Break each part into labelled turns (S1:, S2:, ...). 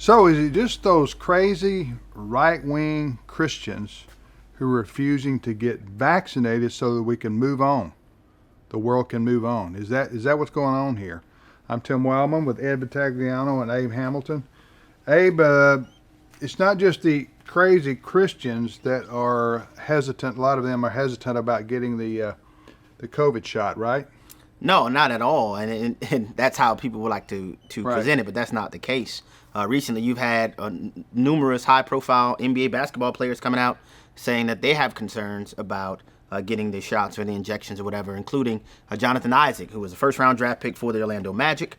S1: So is it just those crazy right-wing Christians who are refusing to get vaccinated so that we can move on? The world can move on. Is that what's going on here? I'm Tim Wildman with Ed Battagliano and Abe Hamilton. Abe, it's not just the crazy Christians that are hesitant. A lot of them are hesitant about getting the COVID shot, right?
S2: No, not at all. And that's how people would like to
S1: Right.
S2: present it, but that's not the case. Recently, you've had numerous high-profile NBA basketball players coming out saying that they have concerns about getting the shots or the injections or whatever, including Jonathan Isaac, who was a first-round draft pick for the Orlando Magic,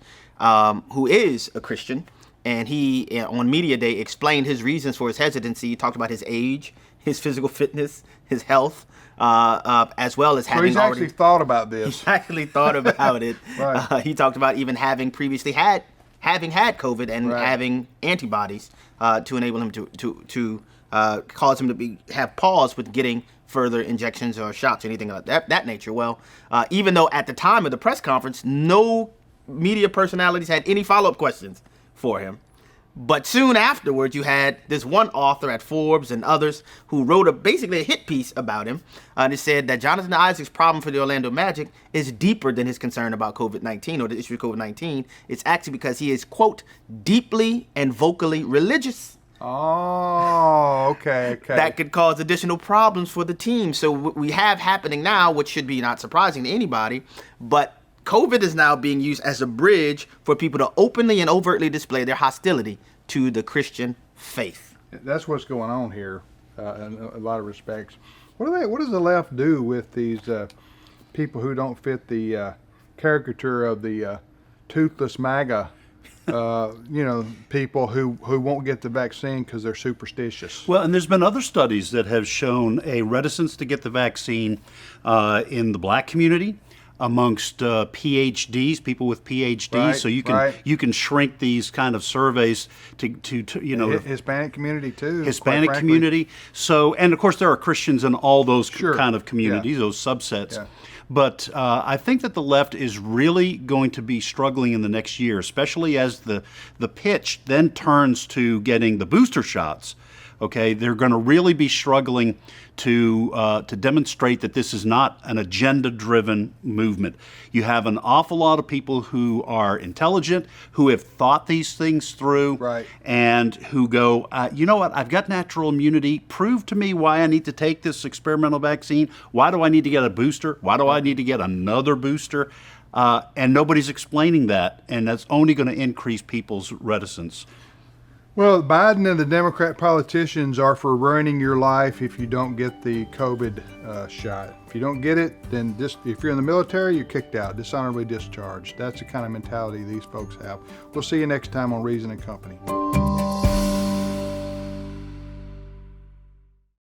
S2: who is a Christian. And he, on Media Day, explained his reasons for his hesitancy. He talked about his age, his physical fitness, his health, as well as having
S1: he's actually thought about this.
S2: He actually thought about it.
S1: Right.
S2: He talked about even having previously had COVID and
S1: Right.
S2: having antibodies to enable him to cause him to have pause with getting further injections or shots or anything of that nature. Well, even though at the time of the press conference, no media personalities had any follow-up questions for him. But soon afterwards, you had this one author at Forbes and others who wrote basically a hit piece about him. And it said that Jonathan Isaac's problem for the Orlando Magic is deeper than his concern about COVID-19 or the issue of COVID-19. It's actually because he is, quote, deeply and vocally religious.
S1: Oh, okay.
S2: That could cause additional problems for the team. So what we have happening now, which should be not surprising to anybody, but COVID is now being used as a bridge for people to openly and overtly display their hostility to the Christian faith.
S1: That's what's going on here in a lot of respects. What does the left do with these people who don't fit the caricature of the toothless MAGA, people who won't get the vaccine because they're superstitious?
S3: Well, and there's been other studies that have shown a reticence to get the vaccine in the black community, amongst PhDs, people with PhDs.
S1: Right,
S3: so
S1: right.
S3: you can shrink these kind of surveys to
S1: Hispanic community too.
S3: Hispanic
S1: quite frankly.
S3: community. So, and of course there are Christians in all those
S1: Sure.
S3: kind of communities,
S1: Yeah.
S3: those subsets.
S1: Yeah.
S3: But I think that the left is really going to be struggling in the next year, especially as the pitch then turns to getting the booster shots. Okay, they're going to really be struggling to demonstrate that this is not an agenda-driven movement. You have an awful lot of people who are intelligent, who have thought these things through,
S1: Right.
S3: and who go, you know what, I've got natural immunity. Prove to me why I need to take this experimental vaccine. Why do I need to get a booster? Why do I need to get another booster? And nobody's explaining that, and that's only going to increase people's reticence.
S1: Well, Biden and the Democrat politicians are for ruining your life if you don't get the COVID shot. If you don't get it, then if you're in the military, you're kicked out, dishonorably discharged. That's the kind of mentality these folks have. We'll see you next time on Reason and Company.